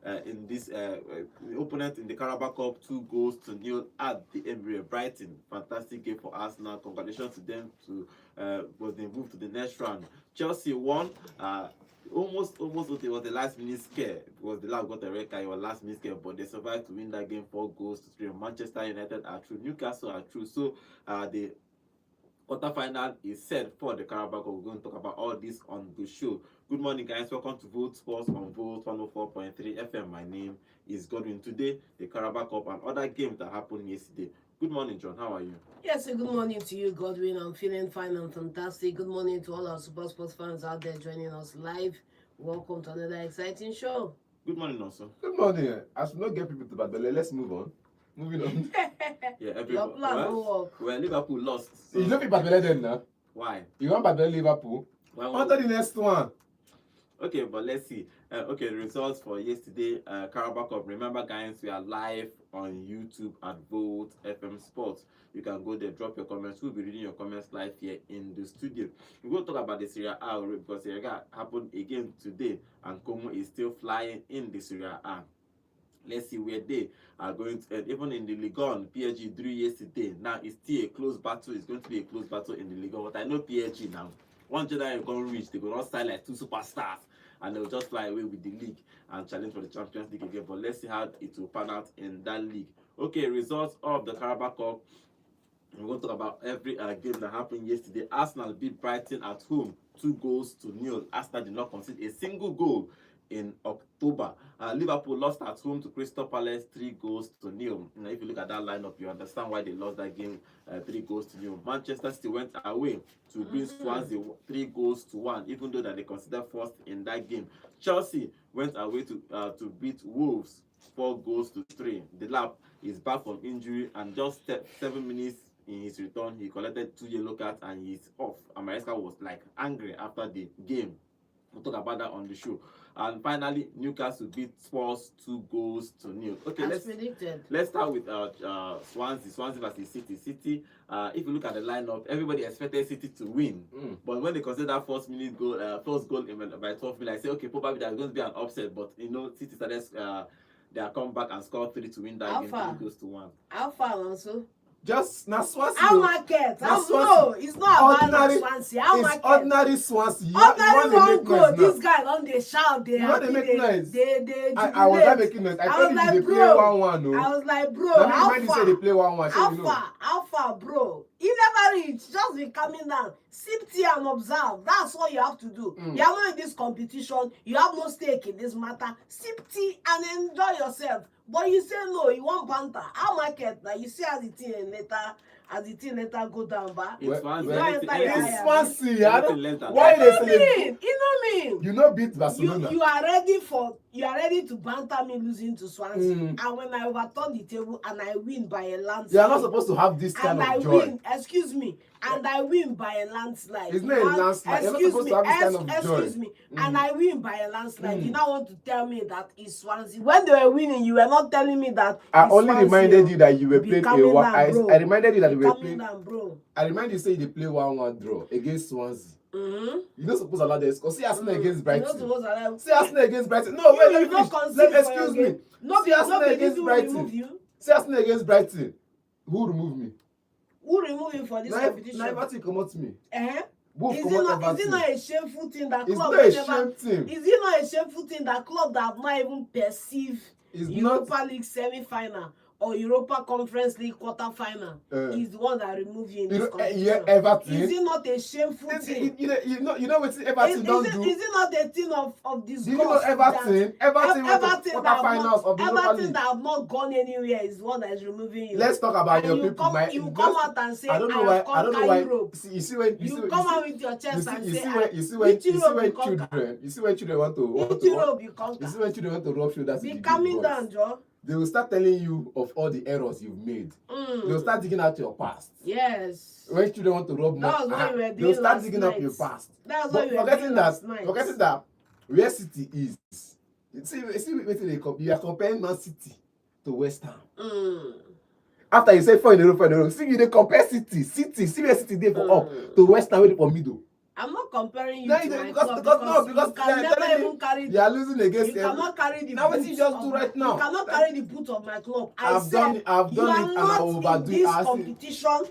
in this opponent in the Caraboa Cup, 2-0 at the Emirates. Brighton, fantastic game for Arsenal. Congratulations to them to was they moved to the next round. Chelsea won. Almost it was the last minute scare. It was the last got a red card, it was last minute scare, but they survived to win that game 4-3. Manchester United are through, Newcastle are through. So the quarterfinal is set for the Caraboa Cup. We're going to talk about all this on the show. Good morning, guys. Welcome to Vote Sports on Vote 104.3 FM. My name is Godwin. Today, the Caraboa Cup and other games that happened yesterday. Good morning, John. How are you? Yes, good morning to you, Godwin. I'm feeling fine and fantastic. Good morning to all our Super Sports fans out there joining us live. Welcome to another exciting show. Good morning, also. Good morning. As we not get people to Badele, let's move on. Moving on. Yeah, everybody. Your plan don't work. Well, Liverpool lost. So You don't be Badele then now. why? You want Badele Liverpool? On to the next one. Okay, but let's see. Okay, the results for yesterday, Caraboa Cup. Remember, guys, we are live on YouTube at Vote FM Sports. You can go there, drop your comments. We'll be reading your comments live here in the studio. We're going to talk about the Serie A because Serie A happened again today, and Como is still flying in the Serie A. Let's see where they are going to end. Even in the Ligue 1, PSG drew yesterday. Now it's still a close battle. It's going to be a close battle in the Ligue 1. But I know PSG now. One general is going to reach. They will not sign like two superstars, and they'll just fly away with the league and challenge for the Champions League again. But let's see how it will pan out in that league. Okay, results of the Caraboa Cup. We're going to talk about every game that happened yesterday. Arsenal beat Brighton at home 2-0. Arsenal did not concede a single goal in October. Liverpool lost at home to Crystal Palace 3-0. Now, if you look at that lineup, you understand why they lost that game 3-0. Manchester City went away to beat Swansea 3-1, even though that they considered first in that game. Chelsea went away to beat Wolves 4-3. The Lap is back from injury, and just 7 minutes in his return, he collected 2 yellow cards and he's off. Amareska was like angry after the game. We'll talk about that on the show. And finally, Newcastle beat Spurs 2-0. Okay, let's start with Swansea versus City. City, if you look at the lineup, everybody expected City to win. But when they consider that first goal by 12 minutes, I say, okay, probably there's going to be an upset. But you know, City started their comeback and scored 3 to win that game 3-1. How far, Alonso? Just now Swansea. How market? No, it's not about Swansea. How market? Ordinary Swansea. Ordinary one goal. This guy don't they shout. They make noise. They I was not making noise. I told you they play 1-1. No. I was like, bro, how how far? far? Say they play 1-1. How far, bro? He never reached. Just be coming down. Sip tea and observe. That's what you have to do. You are not in this competition. You have no stake in this matter. Sip tea and enjoy yourself. But you say no, you want banter. How market that you see as the thing later go down back. It's Swansea. Why they say you know me. You know beat Barcelona. You are ready to banter me losing to Swansea. And when I overturn the table and I win by a landslide. You are not supposed to have this kind of joy. Excuse me. And I win by a landslide. It's not a landslide. You're not supposed to have this kind of joy. Excuse me. And I win by a landslide. You now want to tell me that it's Swansea. When they were winning, you were not telling me that I only reminded you that you were playing a 1. I reminded you that you were playing. I remind you say they play 1-1 draw against Swansea. You're not supposed to allow this. Because see Arsenal against Brighton. See Arsenal against Brighton. No, wait, let me finish. Excuse me. See Arsenal against Brighton. See Arsenal against Brighton. Who removed me? Who removed you for this competition? Everton come out to me. Is it not a shameful thing that club Is it not a shameful thing that club that have not even perceived Europa League semi-final or Europa Conference League quarter-final is the one that removed you in this competition? Everton. Is it not a shameful thing? You know what Everton don't do? Is it not a thing of disgust? Do you know Everton quarter-finals of the Europa League? Everton that have not gone anywhere is the one that is removing you. Let's talk about your people. You come out and say, I don't know why. Europe. You see when you come out with your chest and say, you see when children want to Europe you conquer. You see when children want to rub shoulders. Be coming down, Joe. They will start telling you of all the errors you've made. They will start digging out your past. Yes. When children want to rub more, they will start digging up your past. That's what you were doing last night. Forgetting that where City is. See you are comparing Man City to West Ham. After you say 4 in a row, see you they compare City. See where City there for up to West Ham waiting for middle. I'm not comparing you No, to my because club because you can never even carry you are losing against you cannot carry the now what boot you just of do my, right now. you cannot carry the boot of my club. I've done it You are and I not overdo in it. this competition.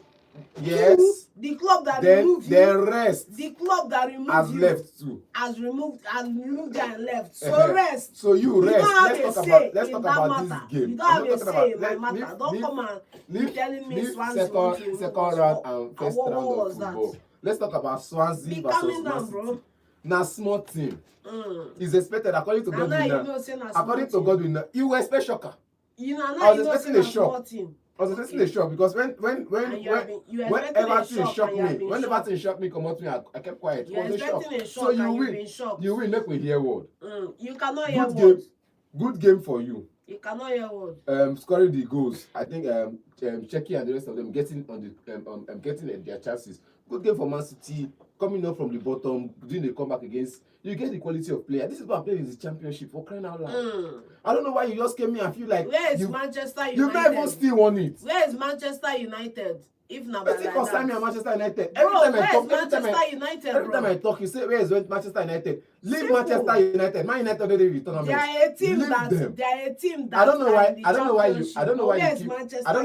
Yes. The club that Then removed you, the rest the club that removed has you left too. has removed and left. So rest. So you rest. Don't have Let's a talk say let's in talk that about matter. this game. You don't I'm have not a talking say about in my matter. Don't come and be telling me Swansea want to remove second us. round and first What round of was football. that? Let's talk about Swansea Be versus calming Man down, City. bro. Now small team is expected according to Now you Godwin. know say na According to small Godwin, you were expect shocker. You know I now was you know say expecting a na shock. small team. I was expecting a shock because when Everton shocked me, when Everton shocked me, come out to me, I kept quiet. It was a shock. So you win. You win. Let me hear word. You cannot hear Good word. game. Good game for you. You cannot hear word. Scoring the goals. I think Cheki and the rest of them getting on the getting their chances. Good game for Man City. Coming up from the bottom, doing a comeback against. You get the quality of player. This is what I'm playing in the championship for crying out loud. I don't know why you just came here and feel like where is Manchester United? You not even still won it. Where is Manchester United? If not by like concern me and Manchester United. Bro, every time I talk, you say where is Manchester United? Leave Manchester United. Man United already return. They are a team that I don't know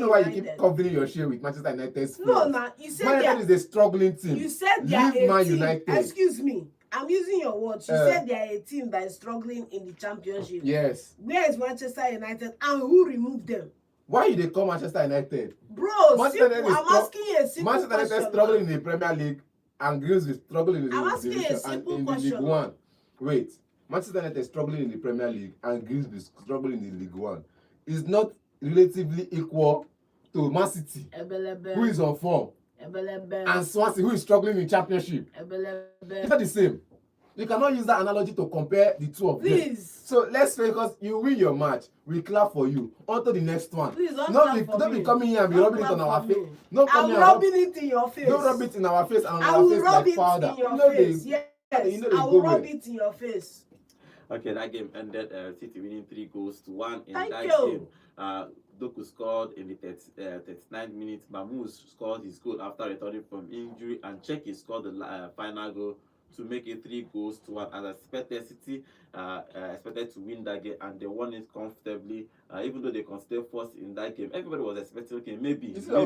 why you keep covering your share with Manchester United. No, you said Man United is a struggling team. You said they are Leave a Man team. United. Excuse me. I'm using your words. You said they are a team that is struggling in the championship. Yes. Where is Manchester United and who removed them? Why they call Manchester United? Bro, I'm asking you a simple question. Manchester United struggling in the Premier League and Grimsby struggling in the division and in the League One. Wait, Manchester United struggling in the Premier League and Grimsby struggling in the League One is not relatively equal to Man City, who is on form, and Swansea, who is struggling in Championship. It's not the same. You cannot use that analogy to compare the two of them. So let's focus. You win your match, we clap for you. On to the next one. Please don't be coming here and be rubbing it on our face. I'm rubbing it in your face. Don't rub it in our face and on I our will face rub like it powder. in your face. Yes, I will rub it in your face. Okay, that game ended City winning 3-1 in Thank that you. game. Doku scored in the 39th minute. Mamouche scored his goal after returning from injury, and Cheki scored the final goal to make it 3-1. As expected, City expected to win that game, and they won it comfortably. Even though they considered first in that game, everybody was expecting, okay, maybe. You see how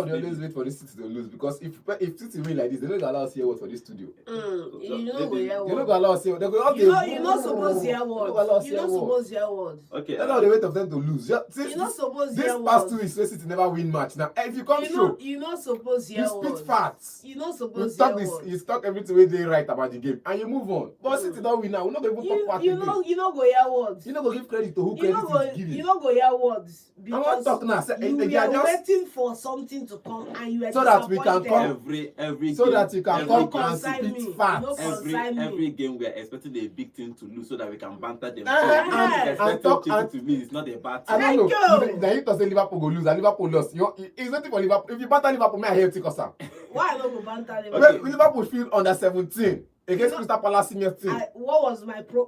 they always wait for this City to lose, because if City win like this, they don't allow us hear word for this studio. You know go hear word. They don't allow us hear. You're not supposed to hear words. You're not supposed to hear words. Okay. That's how they wait of them to lose. You're not supposed to hear words. This past 2 weeks, City never win match. Now, if you come through, you're not supposed to hear words. You spit facts. You're not supposed to hear words. You talk everything way they right about the game, and you move on. But City don't win now. We're not going to even talk about it. You know go hear words. You know go give credit to who credit is given. You know go hear words. Because I want to talk now. You were waiting for something to come, and you were so that we can come every so game, that you can come and spit facts. Every game we are expecting a big team to lose so that we can banter them. And talk to me, it's not a bad team. I don't know. Now you to say Liverpool go lose and Liverpool lost. It's nothing for Liverpool. If you banter Liverpool, may I hear you take us out. Why I don't go banter Liverpool? Liverpool field under 17 against Crystal Palace senior team. What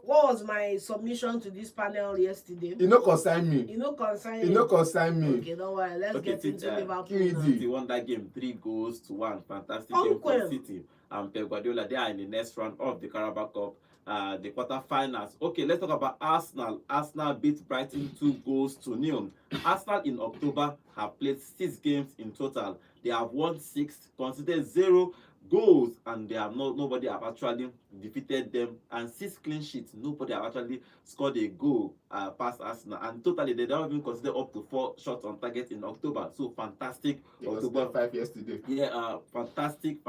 was my submission to this panel yesterday? You no consign me. You no consign me. Okay, don't worry. Let's get into Liverpool. City won that game 3-1. Fantastic game for City. And Pep Guardiola, they are in the next round of the Caraboa Cup, the quarterfinals. Okay, let's talk about Arsenal. Arsenal beat Brighton 2-0. Arsenal in October have played 6 games in total. They have won 6, considered 0 goals, and they have nobody have actually defeated them, and 6 clean sheets. Nobody have actually scored a goal past Arsenal, and totally they don't even consider up to 4 shots on target in October. So fantastic. October 5 yesterday. Yeah, fantastic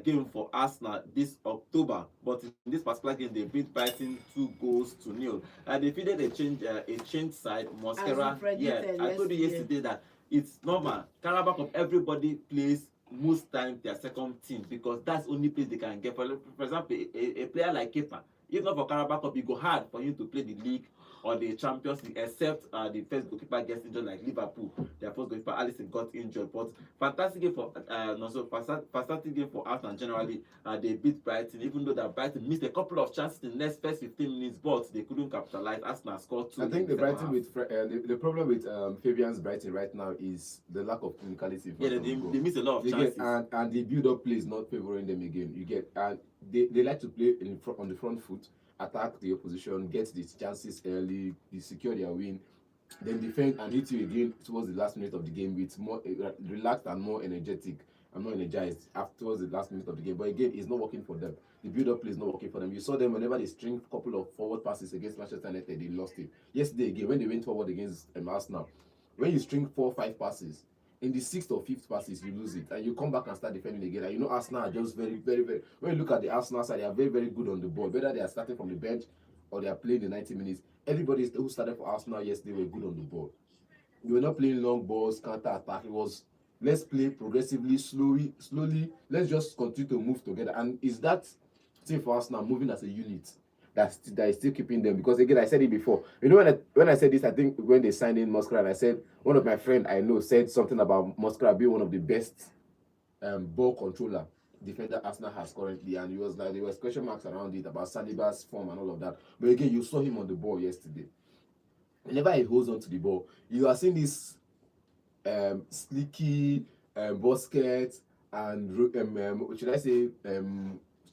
game for Arsenal this October. But in this particular game, they beat Brighton 2-0. They defeated a change side, Mosquera. Yeah, I told you yesterday that it's normal. Caraboa Cup, everybody plays most times their second team, because that's the only place they can get. For example, a player like Kepa, if not for Caraboa Cup, it go hard for him to play the league or the Champions League, except the first goalkeeper gets injured, like Liverpool. Their first goalkeeper, Alisson, got injured. But fantastic game for fantastic game for Arsenal. Generally, they beat Brighton, even though that Brighton missed a couple of chances in the next first 15 minutes, but they couldn't capitalize. Arsenal scored 2. I think the Brighton with the problem with Fabian's Brighton right now is the lack of clinicality. Yeah, they miss a lot of chances, and the build-up play is not favoring them again. You get and they like to play on the front foot, attack the opposition, get these chances early, they secure their win, then defend and hit you again towards the last minute of the game with more relaxed and more energetic. I'm not energized towards the last minute of the game, but again, it's not working for them. The build-up play is not working for them. You saw them whenever they string a couple of forward passes against Manchester United, they lost it. Yesterday again, when they went forward against Arsenal, when you string 4 or 5 passes, in the 6th or 5th passes, you lose it, and you come back and start defending again. And you know Arsenal are just very, very, very. When you look at the Arsenal side, they are very, very good on the ball. Whether they are starting from the bench or they are playing the 90 minutes, everybody who started for Arsenal yesterday were good on the ball. You were not playing long balls, counter attack. It was let's play progressively, slowly. Let's just continue to move together. And is that thing for Arsenal moving as a unit that is still keeping them? Because again, I said it before. You know, when I said this, I think when they signed in Musquera, I said one of my friends I know said something about Musquera being one of the best ball controller defender Arsenal has currently, and it was like there was question marks around it about Saliba's form and all of that. But again, you saw him on the ball yesterday. Whenever he holds on to the ball, you are seeing this sneaky Busquets and should I say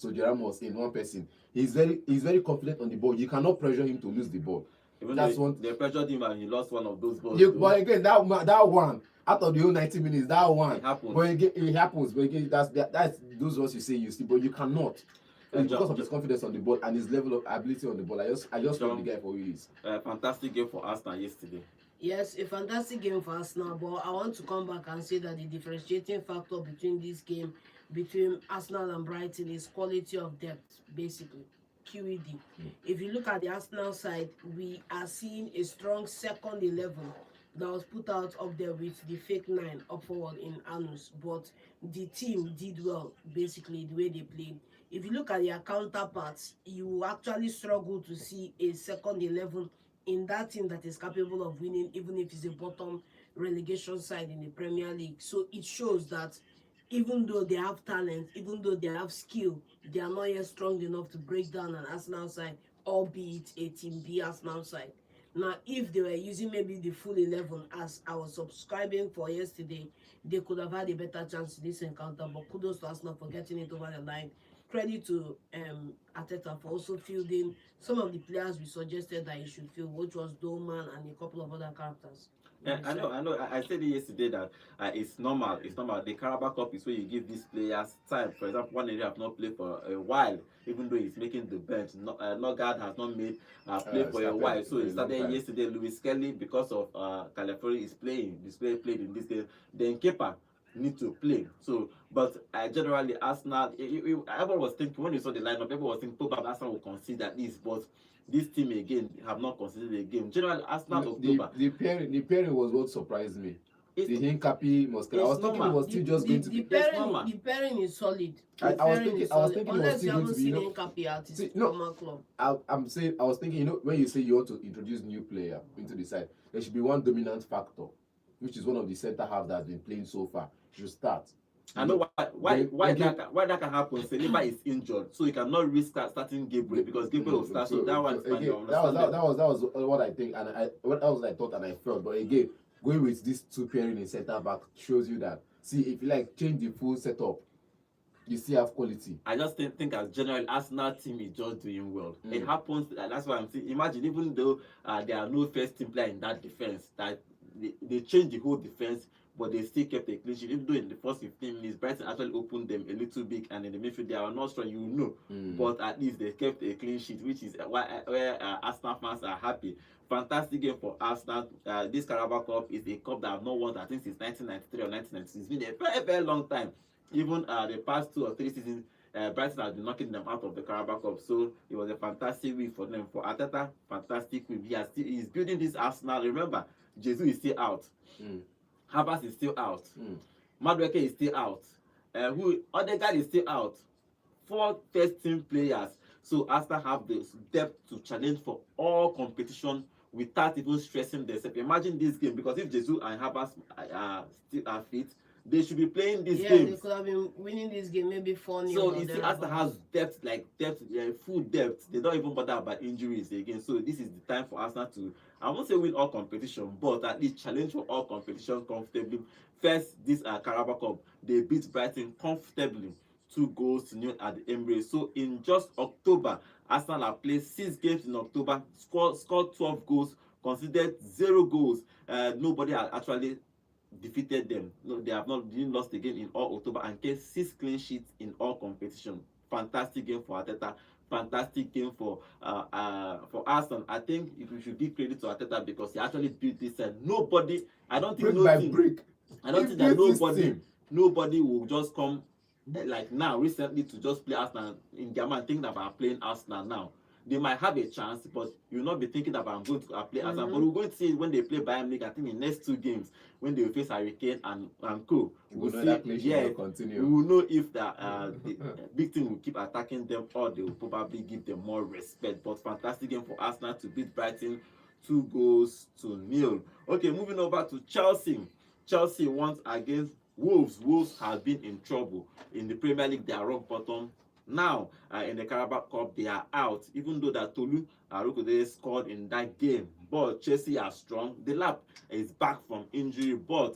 Sergio Ramos in one person. He's very confident on the ball. You cannot pressure him to lose the ball. Even though they pressured him and he lost one of those balls. But again, that one out of the whole 90 minutes, that one. It happens. But again, it happens. But again, that's those ones you say you see, but you cannot. Because of his confidence on the ball and his level of ability on the ball, I just love the guy for who he is. Fantastic game for Arsenal yesterday. Yes, a fantastic game for Arsenal, but I want to come back and say that the differentiating factor between this game, between Arsenal and Brighton, is quality of depth, basically. QED. If you look at the Arsenal side, we are seeing a strong second 11 that was put out up there with the fake 9 up forward in Anus, but the team did well, basically, the way they played. If you look at their counterparts, you actually struggle to see a second 11 in that team that is capable of winning, even if it's a bottom relegation side in the Premier League. So it shows that even though they have talent, even though they have skill, they are not yet strong enough to break down an Arsenal side, albeit a Team B Arsenal side. Now, if they were using maybe the full 11 as I was subscribing for yesterday, they could have had a better chance in this encounter. But kudos to Arsenal for getting it over the line. Credit to Arteta for also fielding some of the players we suggested that he should field, which was Doman and a couple of other characters. Yeah, I know. I said it yesterday that it's normal. It's normal. The Caraboa Cup is where you give these players time. For example, one area have not played for a while, even though he's making the bench. Nogard has not made play for a while. So he started yesterday. Lewis Kelly, because of Calafiori is playing. This player played in this game. Then Kepa need to play. So, but generally, Arsenal, everyone was thinking, when you saw the lineup, everyone was thinking, probably Arsenal will concede at least, but this team again have not considered the game. Generally, Arsenal the pairing was what surprised me. The Hincapi Mosquera. I was thinking it was still just going to be the pairing is solid. I was thinking it was still going to be. Hincapi at his former club. I was thinking, when you say you want to introduce new player into the side, there should be one dominant factor, which is one of the centre halves that has been playing so far. Should start. I know why that can happen. Saliba is injured, so he cannot risk starting Gabriel because Gabriel will start. So that one that was what I think, and what else I thought and I felt. But again, going with these two pairing in centre back shows you that. See, if you like change the full setup, you still have quality. I just think as general Arsenal team is just doing well. It happens. That's why I'm saying. Imagine even though there are no first team player in that defense, that they changed the whole defense. But they still kept a clean sheet. Even though in the first 15 minutes, Brighton actually opened them a little big, and in the midfield they are not strong, But at least they kept a clean sheet, which is where Arsenal fans are happy. Fantastic game for Arsenal. This Caraboa Cup is a cup that I've not won, I think, since 1993 or 1996. It's been a very, very long time. Even the past 2 or 3 seasons, Brighton has been knocking them out of the Caraboa Cup. So it was a fantastic week for them. For Arteta, fantastic week. He's building this Arsenal. Remember, Jesus is still out. Havertz is still out. Madueke is still out. Odegaard is still out. 4 first team players. So Arsenal have the depth to challenge for all competition without even stressing themselves. Imagine this game, because if Jesus and Havertz still are fit, they should be playing this game. Yeah, they could have been winning this game maybe 4-0. So you see, Arsenal has depth, full depth. They don't even bother about injuries again. So this is the time for Arsenal to, I won't say win all competition, but at least challenge for all competition comfortably. First, this Caraboa Cup, they beat Brighton comfortably, 2-0 at the Emirates. So in just October, Arsenal have played 6 games in October, scored 12 goals, conceded 0 goals. Nobody has actually defeated them. No, they have not been lost again in all October, and get 6 clean sheets in all competition. Fantastic game for Arteta. Fantastic game for Arsenal. I think if we should give credit to Arteta, because he actually built this. Nobody, I don't think I don't think that nobody will just come like now recently to just play Arsenal in Germany and think about playing Arsenal now. They might have a chance, but you'll not be thinking about I'm going to play Arsenal. But we're going to see when they play Bayern Munich. I think in the next 2 games, when they will face Hurricane and co. We'll see, we will know if the big team will keep attacking them, or they will probably give them more respect. But fantastic game for Arsenal to beat Brighton 2-0. Okay, moving over to Chelsea. Chelsea once against Wolves. Wolves have been in trouble in the Premier League. They are rock bottom. Now, in the Caraboa Cup, they are out, even though that Tolu Arukode scored in that game. But Chelsea are strong. The Lap is back from injury, but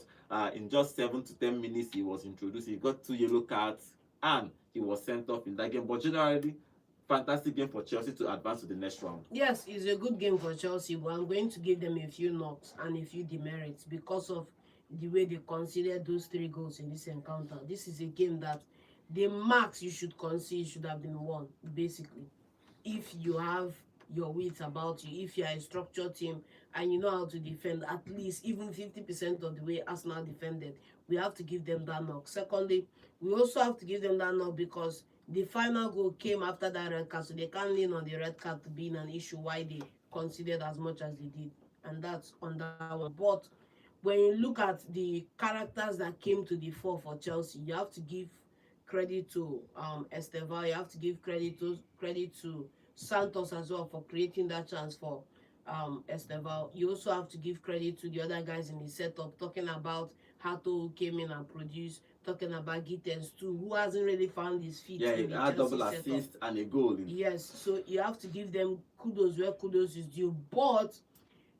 in just 7 to 10 minutes, he was introduced. He got 2 yellow cards, and he was sent off in that game. But generally, fantastic game for Chelsea to advance to the next round. Yes, it's a good game for Chelsea, but I'm going to give them a few knocks and a few demerits because of the way they considered those 3 goals in this encounter. This is a game that the max you should concede should have been won, basically. If you have your wits about you, if you are a structured team and you know how to defend, at least even 50% of the way Arsenal defended, we have to give them that knock. Secondly, we also have to give them that knock because the final goal came after that red card, so they can't lean on the red card to be an issue why they conceded as much as they did, and that's on that one. But when you look at the characters that came to the fore for Chelsea, you have to give credit to Estevao. You have to give credit to Santos as well for creating that chance for Estevao. You also have to give credit to the other guys in the setup, talking about Hato, who came in and produced, talking about Gittens too, who hasn't really found his feet. Yeah, he had double assist and a goal. Yes, so you have to give them kudos where kudos is due. But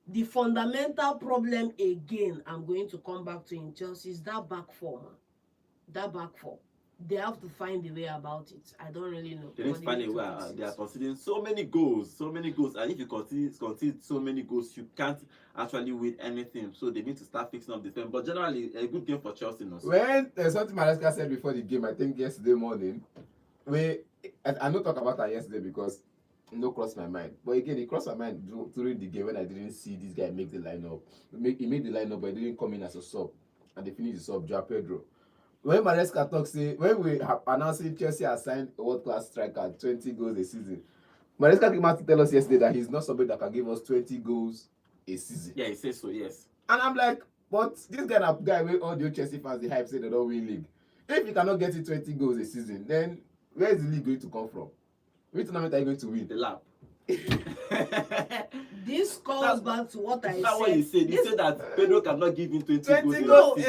the fundamental problem again, I'm going to come back to in Chelsea, is that back four, man. That back four. They have to find a way about it. I don't really know. They need to find a way. They are conceding so many goals. And if you concede so many goals, you can't actually win anything. So they need to start fixing up the defense. But generally, a good game for Chelsea. When something Maresca said before the game, I think yesterday morning, I not talk about that yesterday because no crossed my mind. But again, it crossed my mind during the game when I didn't see this guy make the lineup. He made the lineup, but he didn't come in as a sub. And they finished the sub, Joao Pedro. When Maresca talks, when we have announcing Chelsea has signed a world-class striker, 20 goals a season, Maresca came out to tell us yesterday that he's not somebody that can give us 20 goals a season. Yeah, he says so, yes. And I'm like, but this guy where all the Chelsea fans, the hype say they don't win league. If he cannot get you 20 goals a season, then where is the league going to come from? Which tournament are you going to win? The Lap. This calls back to what I said. That's what you said. You said that Pedro cannot give him 20 goals.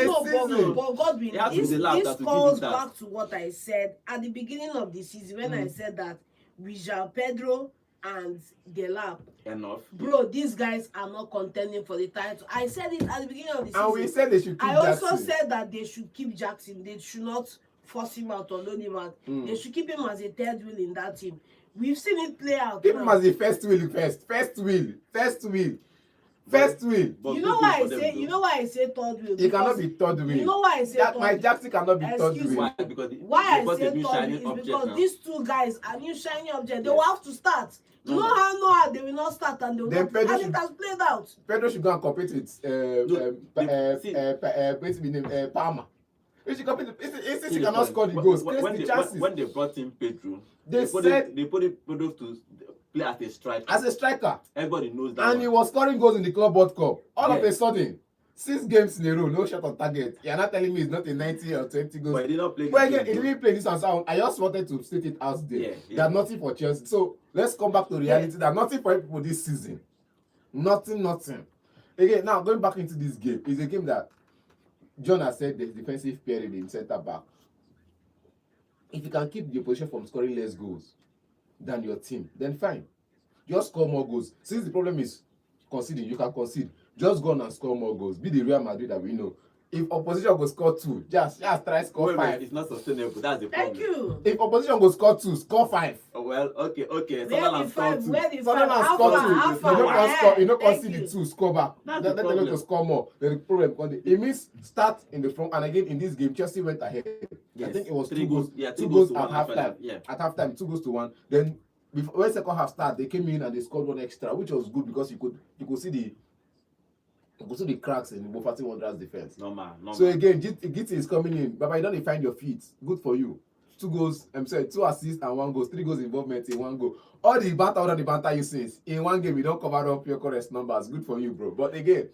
But Godwin, this calls back to what I said at the beginning of the season when I said that with Joao Pedro and Delap. Enough. Bro, these guys are not contending for the title. I said it at the beginning of the season. And we said they should keep Jackson. I also said that they should keep Jackson. They should not force him out or loan him out. They should keep him as a third wheel in that team. We've seen it play out. Keep him as the first wheel. You know why I say third wheel? He cannot be third wheel. You know why I say third wheel? My Jackson cannot be third wheel. Why I say third wheel is because these 2 guys are new shiny objects. They will have to start. You know how they will not start and they will not. And it has played out. Pedro should go and compete with Palmer. He should compete. He cannot score the goals. When they brought in Pedro, they put Pedro to play as a striker. As a striker. Everybody knows that. And he was scoring goals in the Club World Cup. All of a sudden, 6 games in a row, no shot on target. You're not telling me it's not a 90 or 20 goals. But he did not play. But again, he didn't play this one. So I just wanted to state it out there. Yeah. That nothing for Chelsea. So let's come back to reality. That nothing for people this season. Nothing. Again, now going back into this game, it's a game that John has said the defensive pair in centre back. If you can keep the opposition from scoring less goals than your team, then fine. Just score more goals. Since the problem is conceding, you can concede. Just go on and score more goals. Be the Real Madrid that we know. If opposition go score 2, just try score 5. It's not sustainable. That's the problem. Thank you. If opposition go score 2, score 5. Oh, well, okay. Where Sunderland the scored 2. five? Where the Sunderland five? score 2. How far? You don't Thank concede you. the 2, score back. That's Then the they going to problem. score more. Then the problem comes. It means start in the front. And again, in this game, Chelsea went ahead. Yes. I think it was 3 2 goals. Yeah, 2 2 goals to at 1 after halftime. that. Yeah. At halftime, 2 goals to 1. Then when second half started, they came in and they scored 1 extra, which was good because you could see the cracks in Bofati Wanderers defense. Normal. So again, Gitty is coming in, but you don't find your feet. Good for you. 2 goals, 2 assists and 1 goal, 3 goals involvement in 1 goal. All the banter you since in 1 game, you don't cover up your correct numbers. Good for you, bro. But again,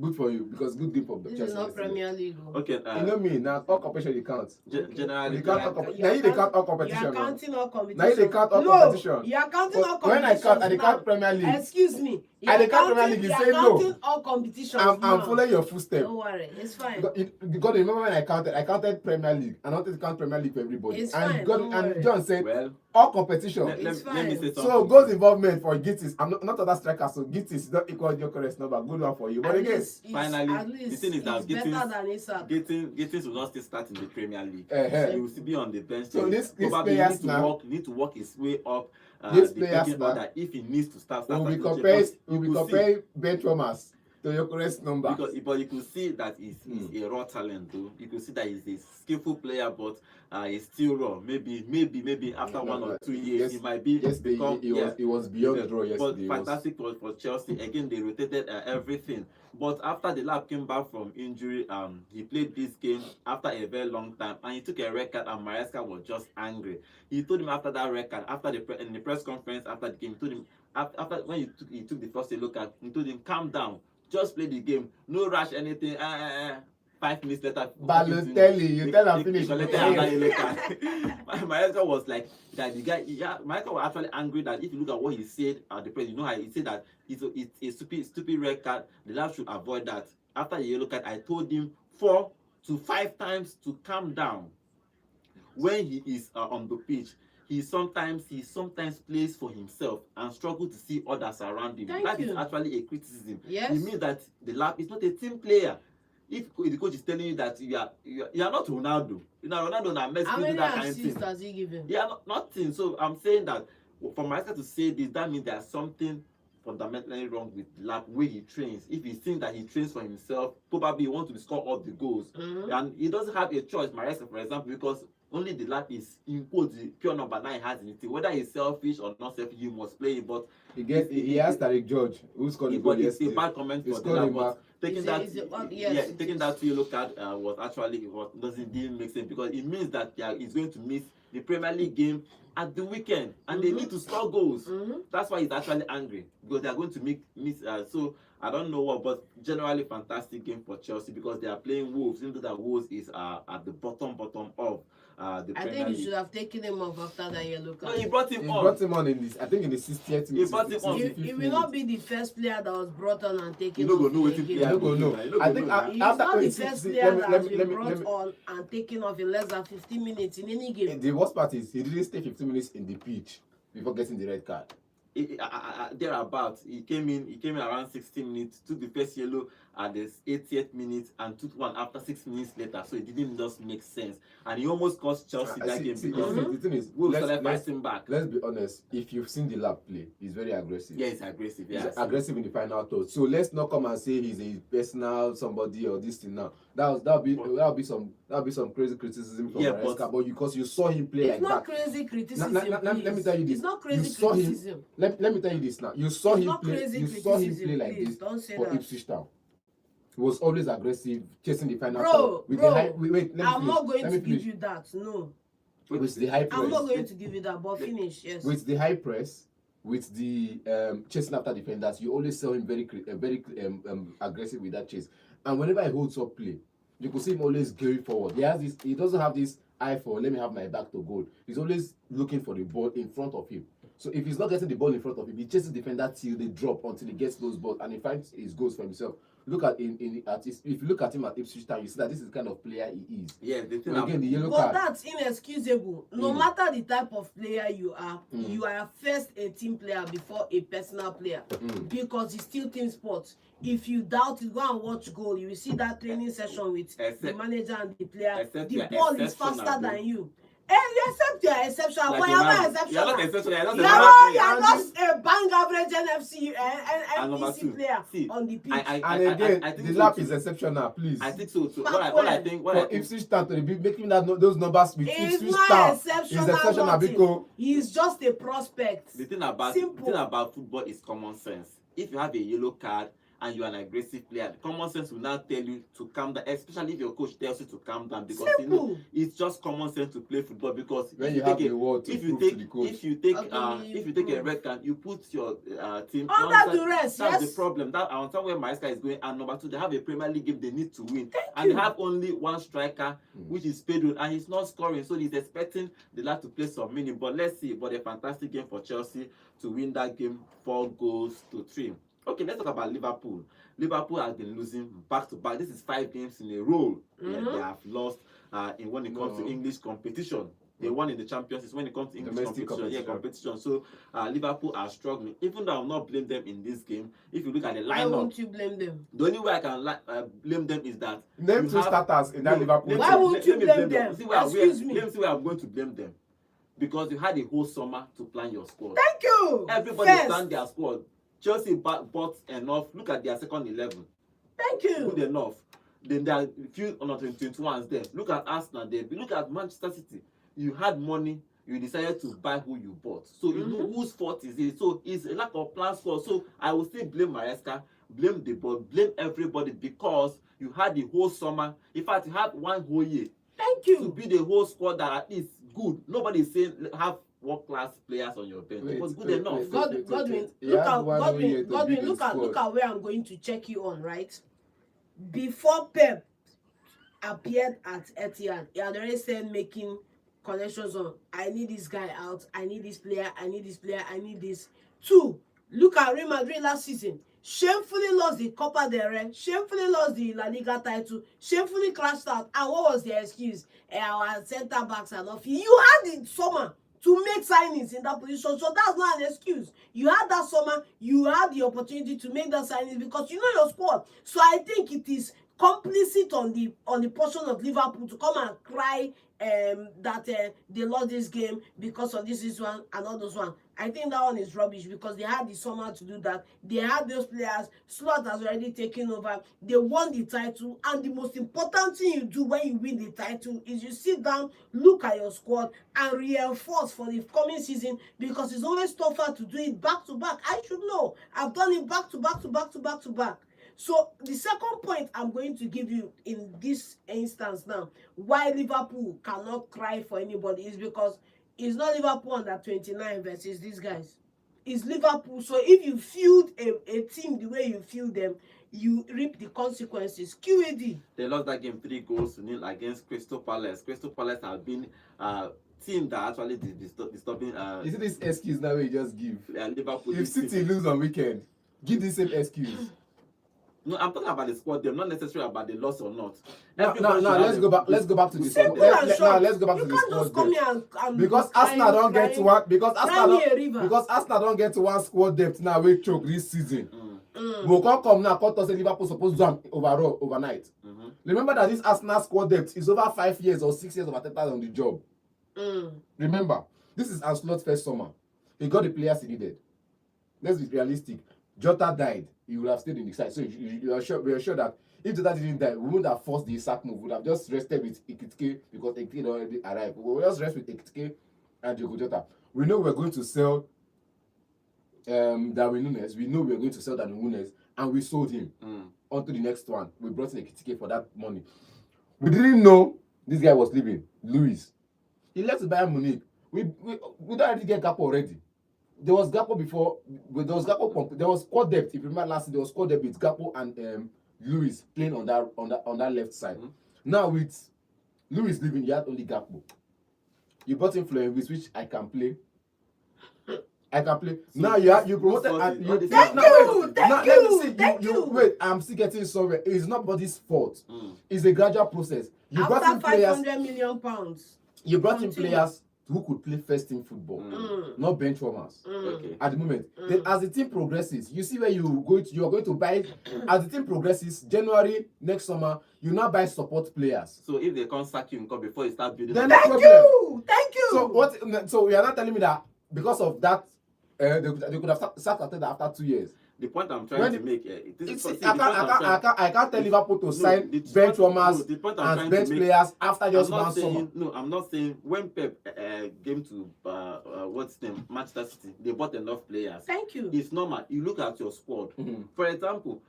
good for you because good game for the This Chelsea. is not Premier League. Okay. You know me now. All competition you count. Generally, You count all competition. Now you they count all competition. You are now. counting all competition. Now you they count all No, competition. you are counting all When I competitions. count, I they now. count Premier League. Excuse me. I dey count Premier League, you say no. You are counting all competitions. I'm now. following your footsteps. Don't worry, it's fine. Because remember when I counted Premier League. I wanted to count Premier League for everybody. It's and fine, God, don't and worry. John said well, all competition. let me say something. So goals involvement for Gittis. I'm not other striker, so Gittis is not equal to your correct number. Good one for you. But again, finally, the thing is that it's better than Isak. Gittins will not still start in the Premier League. Uh-huh. He will still be on the bench. So this probably players now, need to work his way up. This the players pecking now, order if he needs to start. we'll be at the comparing gym. But you could see- benchwarmers to your correct number. But you could see that he's a raw talent though. You could see that he's a skillful player, but he's still raw. Maybe after 1 or 2 years he might be Yesterday, it was beyond draw yesterday. But fantastic for Chelsea. Again, they rotated everything. But after the lab came back from injury, he played this game after a very long time, and he took a red card, and Maresca was just angry. He told him after that red card, in the press conference after the game, he told him after when he took the first look at, he told him, calm down, just play the game, no rush anything. 5 minutes later, Balotelli, you tell him finish. Maresca was like that. The guy, Maresca was actually angry that if you look at what he said at the press, you know how he said that it's a stupid red card. The lab should avoid that. After the yellow card, I told him 4 to 5 times to calm down. When he is on the pitch, he sometimes plays for himself and struggles to see others around him. That is actually a criticism. Yes. It means that the lab is not a team player. If the coach is telling you that you are not Ronaldo, Ronaldo na Messi, how many that kind of assists thing. does he give him? Yeah, nothing. So I'm saying that for Maresca to say this, that means there's something fundamentally wrong with the lab where he trains. If he thinks that he trains for himself, probably he wants to score all the goals, and he doesn't have a choice. Maresca, for example, because only the lab is in quotes the pure number 9 has in it. Whether he's selfish or not selfish, you must play it. But He has Tariq George, who scored the goal it's a yesterday. bad comment for the lab. But taking that yellow card was actually didn't make sense, because it means that he's going to miss the Premier League game at the weekend, and they need to score goals. That's why he's actually angry, because they are going to miss. So I don't know what, but generally fantastic game for Chelsea, because they are playing Wolves. Even though that Wolves is at the bottom of the Premier League. I think you should have taken him off after that yellow card. No, he brought him on. Brought him on in this. I think in the 60th minute. He brought him on. He will not be the first player that was brought on and taken You off. don't go know what You don't go know. I think He's after not the let first me- player let that me- has let been me- brought on and taken off in less than 15 minutes in any game. The worst part is he didn't stay 15 minutes in the pitch before getting the red card. Thereabouts, he came in around 16 minutes, took the first yellow at the 80th minute, and took one after 6 minutes later. So it didn't just make sense, and he almost cost Chelsea that game, because the thing is, Wolves started fighting back. Let's be honest. If you've seen the lab play, he's very aggressive. Yeah, he's aggressive. Yeah, He's aggressive in the final third. So let's not come and say he's a personal somebody or this thing now. That'll be some crazy criticism from Maresca, but because you saw him play it's like not that. crazy criticism. Let me tell you this. It's not crazy you saw criticism. him. Let me tell you this now. You saw It's him not play. crazy You saw him criticism, play like please, this don't say for that. Ipswich Town. He was always aggressive, chasing the final Bro, third. I'm not going to give you that. No. With the high press. I'm not going to give you that, but finish. Yes. With the high press, with the chasing after defenders, you always sell him very aggressive with that chase. And whenever he holds up play, you could see him always going forward. He doesn't have this eye for let me have my back to goal. He's always looking for the ball in front of him. So if he's not getting the ball in front of him, he chases the defender till they drop until he gets those balls and he finds his goals for himself. Look at if you look at him at Ipswich Town, you see that this is the kind of player he is. Yeah, the thing again, the yellow but card. That's inexcusable. No matter the type of player you are first a team player before a personal player because it's still team sports. If you doubt it, go and watch goal. You will see that training session with the manager and the player. The ball is faster than you. And except you are exceptional, like but you're not exceptional. You're not exceptional. You're just a bang average NFC and NPC player on the pitch. And again, the lap is exceptional, please. I think so too. What I think Ipswich Town to be making those numbers with Ipswich Town is exceptional because he's just a prospect. The thing about football is common sense. If you have a yellow card and you are an aggressive player, common sense will now tell you to calm down, especially if your coach tells you to calm down, because you know it's just common sense to play football. Because when you have a word to prove to the coach, if you take a red card, you put your team under duress. That's the problem. That I understand where Maesca is going. And number two, they have a Premier League game they need to win, and they have only one striker, which is Pedro, and he's not scoring, so he's expecting the lad to play some minutes. But let's see. But a fantastic game for Chelsea to win that game 4-3. Okay, let's talk about Liverpool. Liverpool has been losing back to back. This is 5 games in a row. They have lost when it comes to English competition. They won in the Champions League when it comes to English competition. So Liverpool are struggling. Even though I'll not blame them in this game, if you look at the lineup, why won't you blame them? The only way I can blame them is that name 2 starters in that Liverpool. Why won't you blame them? Excuse me. Let me see where I'm going to blame them. Because you had a whole summer to plan your squad. Thank you. Everybody planned their squad. Chelsea bought enough. Look at their second 11. Thank you. Good enough. Then there are few under 21s there. Look at Arsenal there. Look at Manchester City. You had money. You decided to buy who you bought. So you know whose fault is it. So it's a lack of plans for. So I will still blame Maresca, blame the board, blame everybody, because you had the whole summer. In fact, you had one whole year. Thank you. To be the whole squad that at least good. Nobody is saying have world-class players on your bench. It was good enough. Godwin, look at where I'm going to check you on, right? Before Pep appeared at Etihad, he had already said making connections on, I need this guy out, I need this player, I need this player, I need this. 2, look at Real Madrid last season. Shamefully lost the Copa del Rey, shamefully lost the La Liga title, shamefully crashed out. And what was the excuse? Our centre backs are not fit. You had the summer to make signings in that position, so that's not an excuse. You had that summer, you had the opportunity to make that signings because you know your squad. So I think it is complicit on the portion of Liverpool to come and cry that they lost this game because of this one and all those one. I think that one is rubbish because they had the summer to do that. They had those players. Slot has already taken over. They won the title, and the most important thing you do when you win the title is you sit down, look at your squad, and reinforce for the coming season, because it's always tougher to do it back to back. I should know. I've done it back to back to back to back to back. So the second point I'm going to give you in this instance now, why Liverpool cannot cry for anybody, is because it's not Liverpool under 29 versus these guys. It's Liverpool. So if you field a team the way you field them, you reap the consequences. QAD. They lost that game 3-0 against Crystal Palace. Crystal Palace have been team that actually disturbing. Is it this excuse now we just give? Liverpool. If City lose on weekend, give the same excuse. No, I'm talking about the squad. They're not necessarily about the loss or not. No. Let's go back to the squad. Let's go back to the squad. Because Arsenal don't get to one. Because Arsenal don't get to one squad depth now. We choke this season. We can't come now. Can't say Liverpool supposed to jump overnight. Remember that this Arsenal squad depth is over 5 years or 6 years of Arteta on the job. Remember, this is Ancelotti's first summer. He got the players he needed. Let's be realistic. Jota died. He would have stayed in the side. So we are sure that if Jota didn't die, we wouldn't have forced the sack move. We would have just rested with Ekitike because Ekitike already arrived. We will just rest with Ekitike and Diogo Jota. We know we're going to sell Darwin Núñez. We know we're going to sell Darwin Núñez, and we sold him on to the next one. We brought in Ekitike for that money. We didn't know this guy was leaving. Luis. He left to Bayern Munich. We don't already get Gakpo already. there was Gakpo before. There was Gakpo. There was squad depth. If you remember last season, there was squad depth with Gakpo and Luis playing on that left side. Now with Luis leaving, you had only Gakpo. You brought in Florian Wirtz, which I can play. So now you promoted. Thank you. Wait, I'm still getting somewhere. It's not nobody's fault. It's a gradual process. You After brought in players. £500 million. You brought in players who could play first team football, not bench warmers. Okay. At the moment, then as the team progresses, you see where you are going to buy. As the team progresses, January next summer, you now buy support players. So if they can't sack you before you start building, then Thank you. So what? So you are not telling me that because of that, they could have sacked after 2 years. The point I'm trying to make, I can't tell Liverpool to sign bench warmers and bench players after just one summer. No, I'm not saying when Pep came to what's the name, Manchester City, they bought enough players. Thank you. It's normal. You look at your squad. For example,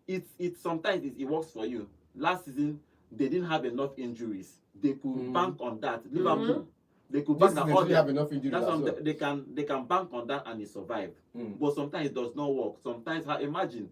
it sometimes it works for you. Last season they didn't have enough injuries. They could bank on that. Liverpool. They could bank on that. Have enough injuries. They can bank on that and it survive. But sometimes it does not work. Sometimes imagine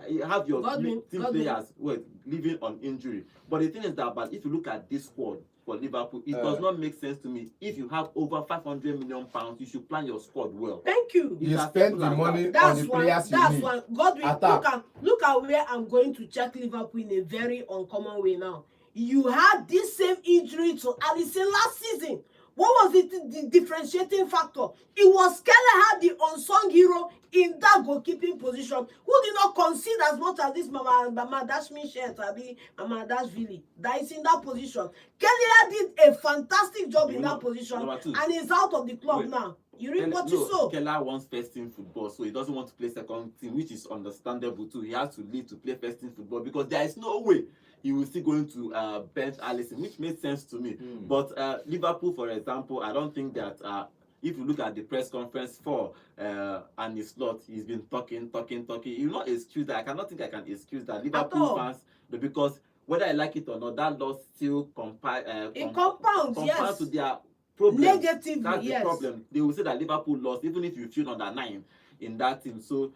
you have your team players living on injury. But the thing is that, but if you look at this squad for Liverpool, it does not make sense to me. If you have over £500 million, you should plan your squad well. Thank you. You spend the money on the players you need. That's one. Godwin, look at where I'm going to check Liverpool in a very uncommon way now. You had this same injury to Alisson last season. What was the differentiating factor? It was Keller had the unsung hero in that goalkeeping position who did not concede as much as this Mama Dashmi shirt, Mama Dashvili, that is in that position. Keller did a fantastic job in that position and is out of the club now. You read what you saw. Keller wants first team football, so he doesn't want to play second team, which is understandable too. He has to leave to play first team football because there is no way he was still going to bench Alisson, which made sense to me. But Liverpool, for example, I don't think that if you look at the press conference for and his slot, he's been talking. You not excuse that. I cannot think I can excuse that. Liverpool fans, because whether I like it or not, that loss still compounds to their problem. Negatively, that's the problem. They will say that Liverpool lost, even if you feel under 9 in that team. So,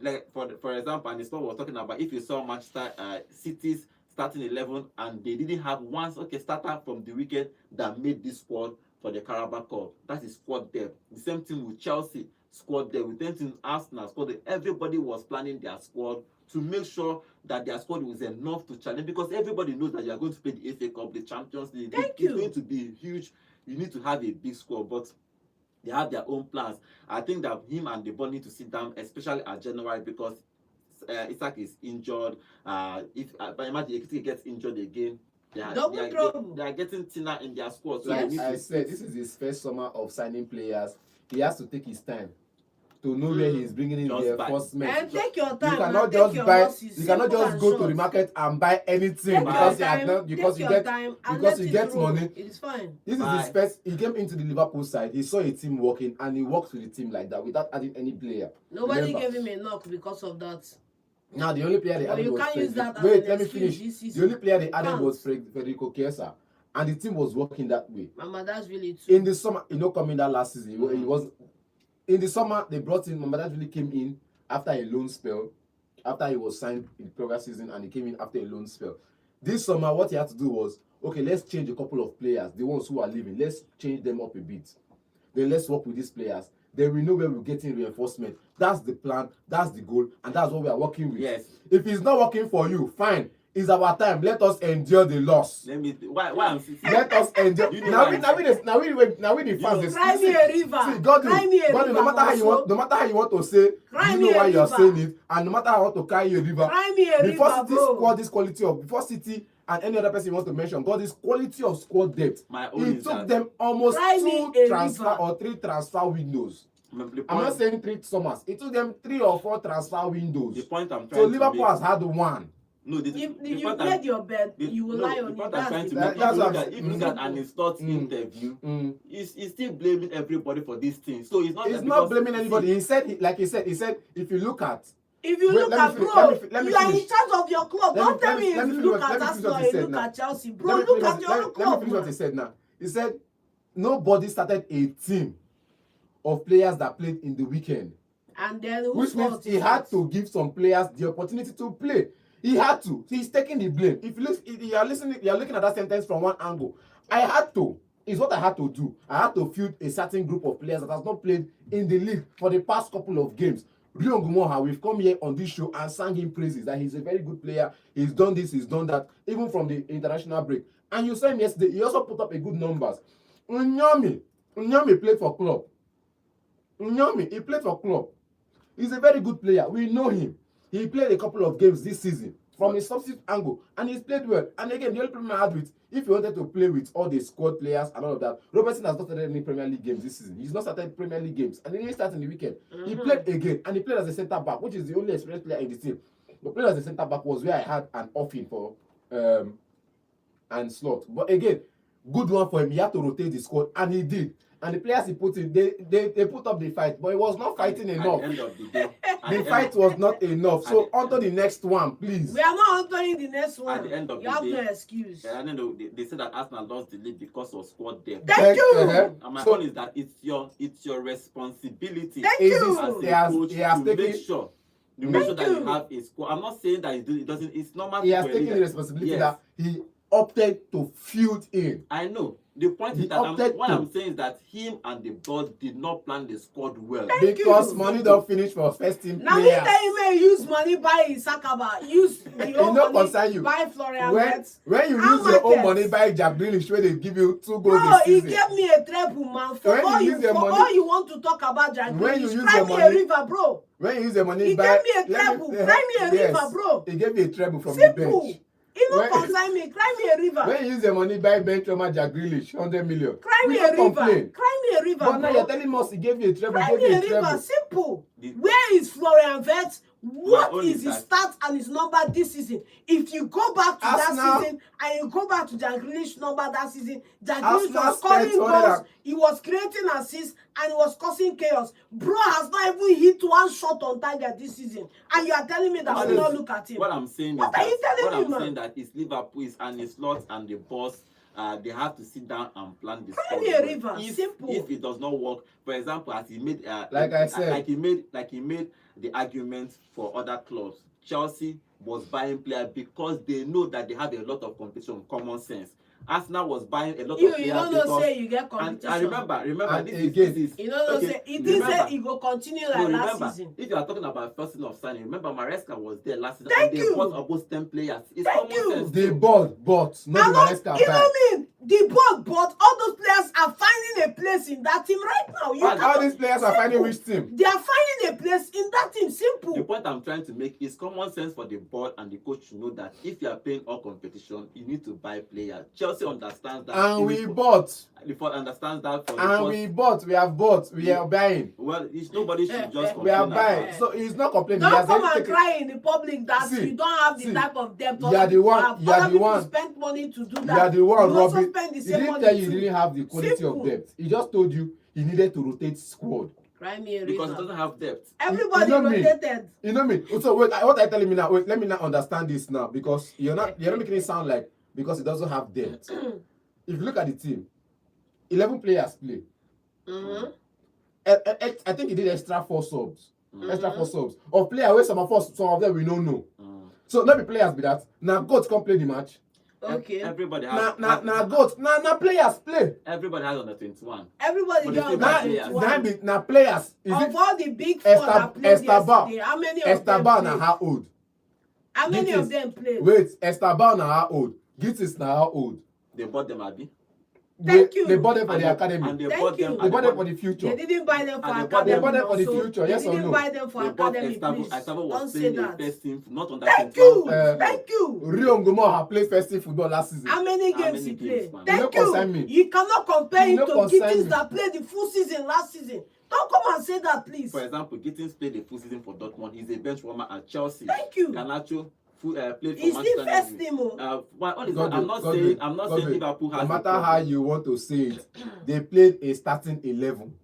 like for example, and the sport was talking about if you saw Manchester City's starting 11 and they didn't have one starter from the weekend that made this squad for the Caraboa Cup. That is squad depth. The same thing with Chelsea, squad depth. With them team Arsenal, squad depth. Everybody was planning their squad to make sure that their squad was enough to challenge, because everybody knows that you are going to play the FA Cup, the Champions League. It's going to be huge. You need to have a big squad, but they have their own plans. I think that him and the board need to sit down, especially at January, because Isaac is injured. If imagine if he gets injured again, they are getting thinner in their squad. So I said this is his first summer of signing players. He has to take his time to know where he's bringing in the enforcement. And take your time. You cannot just buy. You cannot just go to the market and buy anything because you get money. It is fine. This is his first. He came into the Liverpool side. He saw a team working, and he works with the team like that without adding any player. Nobody gave him a knock because of that. Now the only player they added was let me finish. The only player they added was Federico Chiesa, and the team was working that way. Mama, that's really true. In the summer, coming that last season, it was. In the summer, they brought in Mama. That really came in after a loan spell, after he was signed in the previous season, and he came in after a loan spell. This summer, what he had to do was, okay, let's change a couple of players, the ones who are leaving. Let's change them up a bit. Then let's work with these players. Then we know where we're getting reinforcement. That's the plan, that's the goal, and that's what we are working with. Yes. If it's not working for you, fine. It's our time. Let us endure the loss. Why I'm let us endure. Now we the fans. Cry me a river. See, God, no matter how you want to say, you know why you are saying it, and no matter how you want to carry a river. Cry me a before river, City squad this quality of before City and any other person you want to mention, got this quality of squad depth. It took them almost 3 transfer windows. I'm not saying 3 summers. It took them 3 or 4 transfer windows. The point I'm trying so Liverpool has had one. No, you played your bed, you will lie on it. If you look at an installed interview, he's still blaming everybody for this thing. So it's not blaming anybody. He said if you look at bro, you are in charge of your club. Don't tell me if you look at Arsenal, you look at Chelsea. Bro, look at your own club. Let me finish what he said now. He said nobody started a team of players that played in the weekend. And then which means he had to give some players the opportunity to play. He had to. He's taking the blame. If you are listening, you are looking at that sentence from one angle. I had to. Is what I had to do. I had to field a certain group of players that has not played in the league for the past couple of games. Rio Ngumoha, we've come here on this show and sang him praises that he's a very good player. He's done this, he's done that, even from the international break. And you saw him yesterday. He also put up a good numbers. Unyami played for club. He played for club. He's a very good player. We know him. He played a couple of games this season from a substitute angle, and he's played well. And again, the only problem I had with, if you wanted to play with all the squad players and all of that, Robertson has not started any Premier League games this season. He's not started Premier League games, and he didn't start in the weekend. He played again, and he played as a centre back, which is the only experienced player in the team. But playing as a centre back was where I had an offing for and slot. But again, good one for him. He had to rotate the squad, and he did. And the players he put in, they put up the fight, but it was not fighting enough. At the end of the day, the fight was not enough. So on to the next one, please. We are not entering the next one. At the end of you the have day, no excuse. And then they said that Arsenal lost the league because of squad depth. Thank you. And my point is that it's your responsibility. Thank you. As a coach to make sure that you have a squad. I'm not saying that it doesn't. It's normal. He has taken the responsibility that he opted to field in. I know. The point is that what I'm saying is that him and the board did not plan the squad well. Because money don't finish for first team now players. Now you may use money buy Sakaba, use your own money buy Florian Wirtz. When you use your own money buy Jack Grealish, where they give you 2 goals this season. He gave me a treble, man. For all you want to talk about Jack Grealish, cry me a river, bro. When you use the money he buy... He gave me a treble, cry me a river, bro. He gave me a treble from the bench. He no consign me, cry me a river. When you use the money buy bench Roma Jack Grealish, 100 million. Cry me a river. Cry me a river. But now you're telling us he gave you a treble. Cry me a river. Simple. Where is Florian Wirtz? What is his stats and his number this season? If you go back to that season and you go back to Jack Grealish's number that season, Jack Grealish was scoring goals, he was creating assists, and he was causing chaos. Bro has not even hit one shot on target this season, and you are telling me that we don't look at him. What I'm saying what is are you telling me, man? Saying that it's Liverpool and the slot and the boss. They have to sit down and plan the squad. If it does not work, for example, as he made, like he made the argument for other clubs. Chelsea was buying players because they know that they have a lot of competition, common sense. Arsenal was buying a lot of players. You don't know say you get competition. And remember, this is you don't know say it didn't say it will continue like last season. If you are talking about first of signing, remember Maresca was there last season. Thank and you. They bought almost 10 players. It's common sense. They bought, not Maresca. You know what I mean? The board, but all those players are finding a place in that team right now. All these players are finding which team? They are finding a place in that team. Simple. The point I'm trying to make is common sense for the board and the coach to know that if you are playing all competition, you need to buy players. Chelsea understands that. And we bought. The board understands that. We bought. We have bought. We are buying. Well, nobody should just complain. We are buying. So he's not complaining. Don't come and cry in the public that you don't have the type of debt. You are the one. You are the one. Spend money to do that. You are the one, Robin. He didn't tell you didn't have the quality of depth. He just told you he needed to rotate squad. Cry me a because it doesn't have depth. Everybody rotated. You know me. So wait, what are you telling me now? Wait, let me not understand this now because you're not making it sound like because it doesn't have depth. If you look at the team, 11 players play. I think he did extra 4 subs. Extra 4 subs. Of players where some of them we don't know. So let me players be that. Now goats can't play the match. Okay. Everybody has players play. Everybody has under 21. Everybody got under 21. Now players. Of all the big 4 that played yesterday, how many of them played? Now how old? How many of them played? Wait, Esteban now how old? Gittis now how old? They bought them, Abi. Thank you. They bought them for the academy. And they bought them. They bought them for the future. They didn't buy them for academy. They bought them for the future. Yes or no? They didn't buy them for academy. Please don't say that. Not under Thank you. Thank you. Rio Ngumoha played first team football last season. How many games he played? Thank you. You cannot compare him to Gittins that played the full season last season. Don't come and say that, please. For example, Gittins played the full season for Dortmund. He's a bench warmer at Chelsea. Thank you. Garnacho played for He's the first team. I'm not saying Liverpool has. No matter how you want to say it, they played a starting 11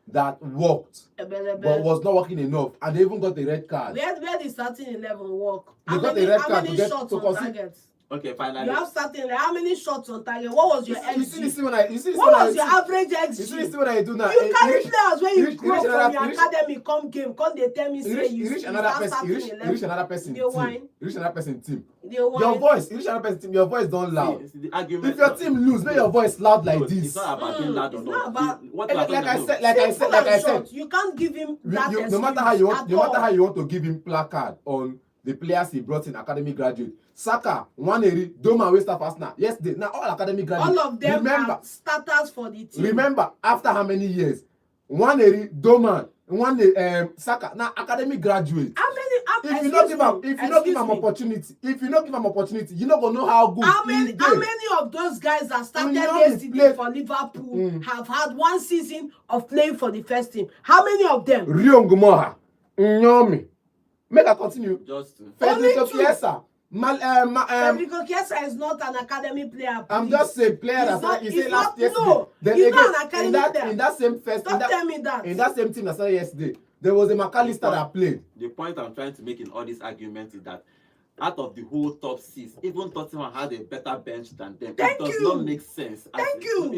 that worked, but was not working enough, and they even got a red card. Where the starting 11 work? They got a red card to get to concede. Okay, finally. You have starting like how many shots on target? What was your XG? You see when I what was your average XG? You see when I do now. You carry players when you grow from your academy, come game, come they tell me say you reach another person. You reach another person team. You reach another person team. Your voice, you reach another person team. Your voice don't loud. See, the argument, if your team lose, make your voice loud like this. It's not about being loud or not. Like I said, you can't give him that no matter how you want to give him placard on the players he brought in academy graduate. Saka, Nwaneri, Doma, West of Arsenal. Yesterday, now all academy graduates. All of them are starters for the team. Remember, after how many years? Nwaneri, Doma, Saka, now academy graduate. How many? If you not give him opportunity, you not gonna know how good. How many of those guys that started yesterday for Liverpool have had one season of playing for the first team? How many of them? Rion Gumoha, Nyomi. Make I continue. Just Federico Chiesa. Federico Chiesa is not an academy player. Please. I'm just saying player that he said last yesterday. No, then he's again, not an academy player. In that same first, Don't tell me that. In that same team that started yesterday, there was a McAllister that played. The point I'm trying to make in all these arguments is that out of the whole top six, even Tottenham had a better bench than them. It does not make sense. Thank you.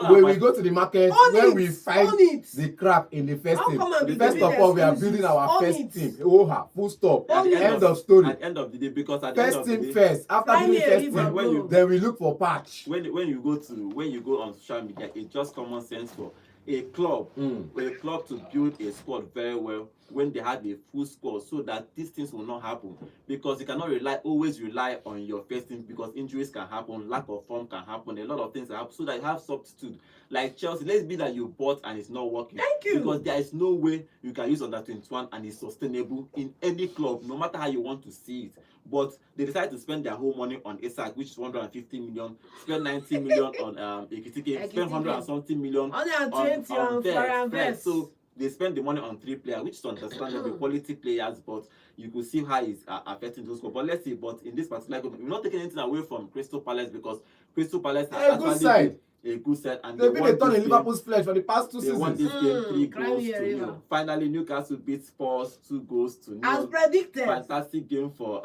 When we go to the market, we find the crack in the first team. First of all, we are building our first team. Full stop. End of story. At the end of the day, because at the end of the day, first. After building first team, then we look for patch. When you go on social media, it's just common sense for a club to build a squad very well when they have a full squad, so that these things will not happen, because you cannot always rely on your first team, because injuries can happen, lack of form can happen, a lot of things happen, so that you have substitute. Like Chelsea, let's be that you bought and it's not working. Thank you. Because there is no way you can use under 21 and it's sustainable in any club, no matter how you want to see it. But they decided to spend their whole money on Isak, which is 150 million, spend 90 million on Ekitike, spend 100 and something million 120 on Florian. So they spend the money on 3 players, which is understandable, quality players, but you could see how it's affecting those scores. But let's see, but in this particular game, we're not taking anything away from Crystal Palace, because Crystal Palace has a good side. And they've been a turn in Liverpool's flesh for the past 2 seasons. They won this game 3 goals to 0. Finally, Newcastle beat Spurs 2 goals to 0. As predicted. Fantastic game for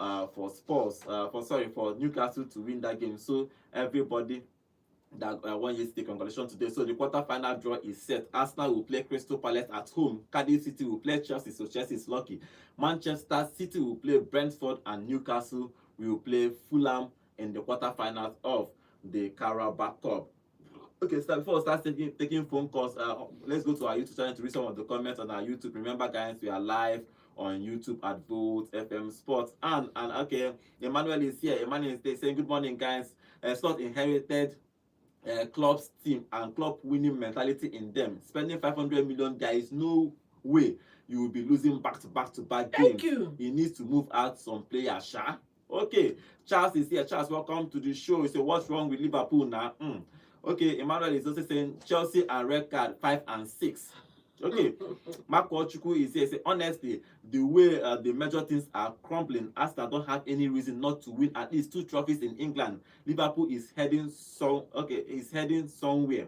Spurs. For Newcastle to win that game. So everybody that won yesterday, congratulations today. So the quarter-final draw is set. Arsenal will play Crystal Palace at home. Cardiff City will play Chelsea, so Chelsea is lucky. Manchester City will play Brentford, and Newcastle will play Fulham in the quarter-finals of the Caraboa Cup. Okay, so before we start taking phone calls, let's go to our YouTube channel to read some of the comments on our YouTube. Remember, guys, we are live on YouTube at Volt FM Sports. And okay, Emmanuel is here. Emmanuel is saying, good morning, guys. Slot inherited Klopp's team and Klopp winning mentality in them. Spending 500 million, there is no way you will be losing back-to-back games. Thank you. He needs to move out some players, Sha. Okay, Charles is here. Charles, welcome to the show. He said, what's wrong with Liverpool now? Okay, Emmanuel is also saying Chelsea and red card 5 and 6. Okay, Marco Chukwu is here. Say, honestly, the way the major things are crumbling, Arsenal don't have any reason not to win at least 2 trophies in England. Liverpool is heading somewhere.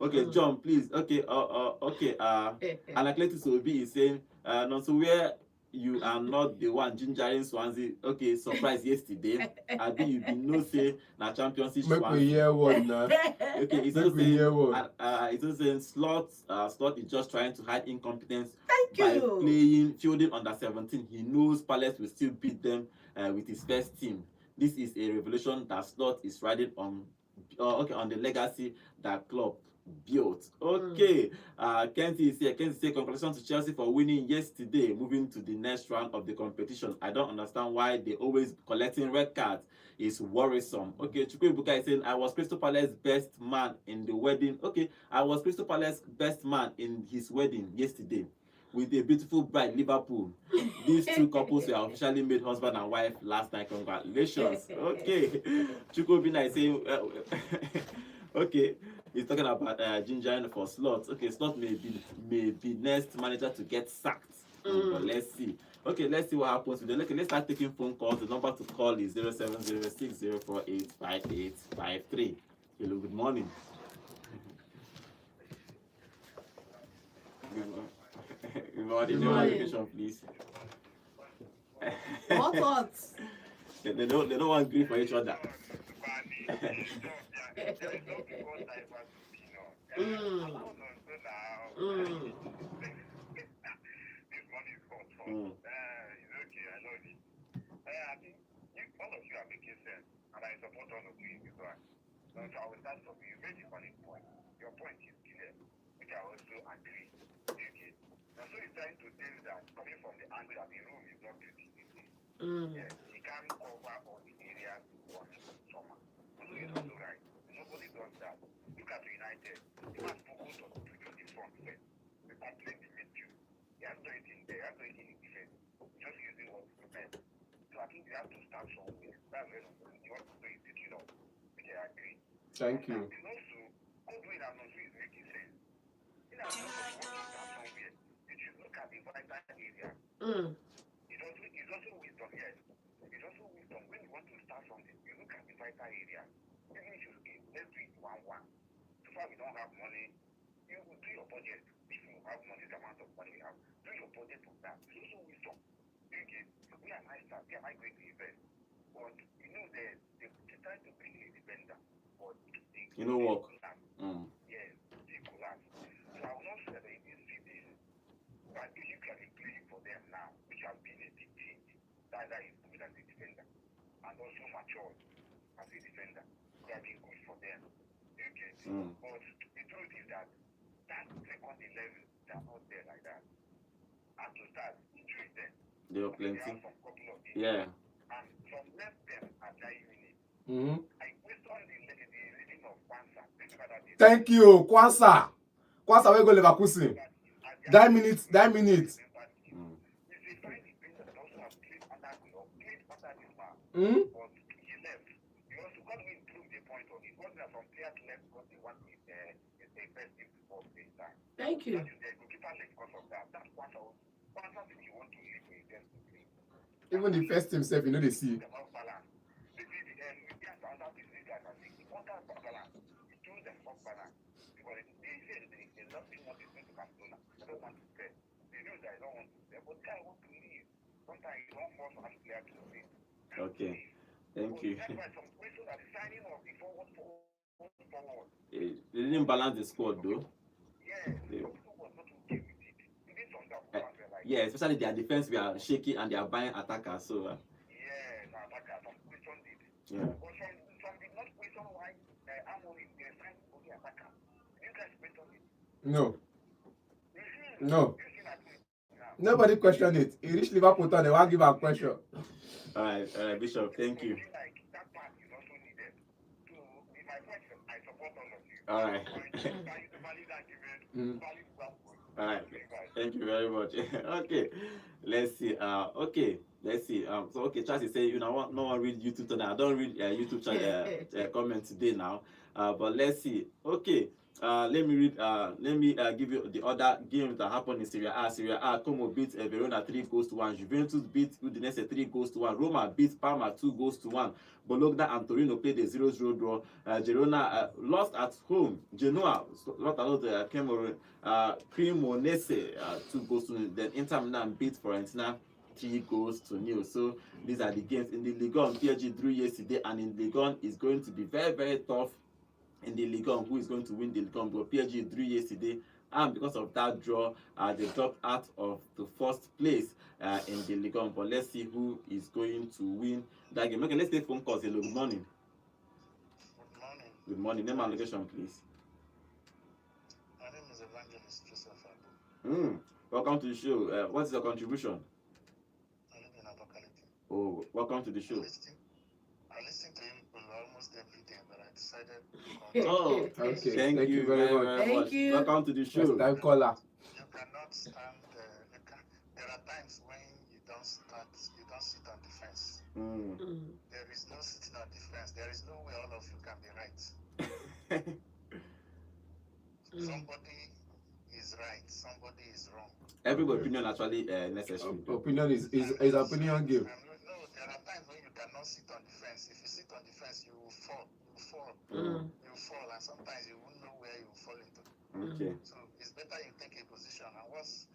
Okay, John, please. Okay, Anacletus Obi is saying, no, so where you are not the one gingering Swansea. Okay, surprise yesterday. I think you did not say na championship Swansea. Make we hear one now. Okay, it's also saying Slot is just trying to hide incompetence by fielding under 17. He knows Palace will still beat them with his first team. This is a revolution that Slot is riding on the legacy that Klopp built. Okay, Kenzie is here. Kenzie say congratulations to Chelsea for winning yesterday, moving to the next round of the competition. I don't understand why they always collecting red cards. It's worrisome. Okay, Chukwu Ibuka is saying I was Crystal Palace's best man in the wedding. Okay, I was Crystal Palace's best man in his wedding yesterday with a beautiful bride, Liverpool. These 2 couples were officially made husband and wife last night. Congratulations. Okay, Chukwu Bina is saying okay. He's talking about gingering for Slot. Okay, Slot may be next manager to get sacked. But let's see. Okay, let's see what happens with them. Okay, let's start taking phone calls. The number to call is 0706-048-5853. Hello, good morning. Good morning. Your location, please. What? They don't want grief for each other. I think all of you are making sense, and I support all of you in this one. So I will start from you. You made a valid point. Your point is clear, which I also agree. Okay. Now, so you're trying to tell that coming from the angle that the room is not pretty. Yes, he can't cover all the areas you want in summer. So it's also right. Nobody does that. Look at United. He has focused on the front first. The complaint he made you. He has no anything there. He has no anything in defense. Just using what he meant. So I think they have to start somewhere. That's where you want to do it, you know. Which I agree. Thank you. And also, Godwin and also is making sense. In our want to start somewhere, you should look at the vital area. It's also wisdom, yes. It's also wisdom. When you want to start something, you look at the vital area. Even if you okay, let's do it 1-1. So far we don't have money, you will do your budget. If you have money, the amount of money we have, do your budget for that. It's also wisdom. Okay, we are nice staff, we are not going to invest. But you know they try to bring a defender, but they work. Yes, they collapse. So I will not say that in this season, but if you can play for them now, which has been a big change, that is good as a defender, and also mature as a defender. They have been good for them. Okay. But the truth is that second 11, they are not there like that. And to start, injuries them. They are plenty. They have some couple of days. Yeah. And from left them at 9 minutes. I question the reading of Kwanzaa. Thank you, Kwanzaa. Kwanzaa, we go Leverkusen. That minute. It's a fine defender that also has played under this man. But he left. He also got to improve the point of it. It wasn't that some players left because they want it a best team before the time. Thank you. That is the goalkeeper left because of that. That's Kwanzaa. Kwanzaa if you want to leave a best team. Even the first himself, you know they see. About balance. Maybe the end, we get another business guys and think, he wants that balance. He chose them off balance. Because they say there's nothing more to do to Barcelona. They don't want to play. They know that they don't want to play. But guy want to leave. Sometimes you don't force one player to leave. Okay. Thank you. That's why some questions are signing of the forward. They didn't balance the squad though. Yeah, people was not okay with it. Even some that like, yeah, especially their defense were shaky and they are buying attackers. So yeah, the attacker, some questioned it. yeah. But some did not question why Amorim they signed for the attacker. You guys questioned it. No. No. Nobody questioned it. He reached Liverpool and they won't give a question. All right, Bishop, thank you. Like that part is also needed. So in my question, I support all of you. All right. All right. Thank you very much. Okay. Let's see. So Charles is saying no one read YouTube today. I don't read YouTube comments today now. But let's see. Okay. Let me read. Let me give you the other games that happened in Serie A. Serie A, Como beat Verona 3-1. Juventus beat Udinese 3-1. Roma beat Parma 2-1. Bologna and Torino played a 0-0 draw. Girona lost at home. Genoa lost at Cameroon. Cremonese 2-0. Then Inter Milan beat Fiorentina 3-0. So these are the games in the Ligue 1. PSG drew yesterday, and in Ligue 1 is going to be very, very tough. In the Ligue 1, who is going to win the Ligue 1? But PSG drew yesterday, and because of that draw, they dropped out of the first place in the Ligue 1. But let's see who is going to win that game. Okay, let's take phone calls. Hello, good morning. Good morning. Good morning. Name and location, please. My name is Evangelist Joseph Abu. Welcome to the show. What is your contribution? I live in Abakaliki. Oh, welcome to the show. I listen to him almost every day, but I decided to Oh, okay. Thank you very much. Thank you. Welcome to the show. First time caller. You cannot stand. There are times when you don't sit on defense. There is no sitting on defense. There is no way all of you can be right. Somebody is right. Somebody is wrong. Every opinion actually necessary. Opinion is opinion game. No, there are times when you cannot sit on defense. If you sit on defense, you will fall. You fall, and sometimes you won't know where you will fall into. Okay. So it's better you take a position. And what's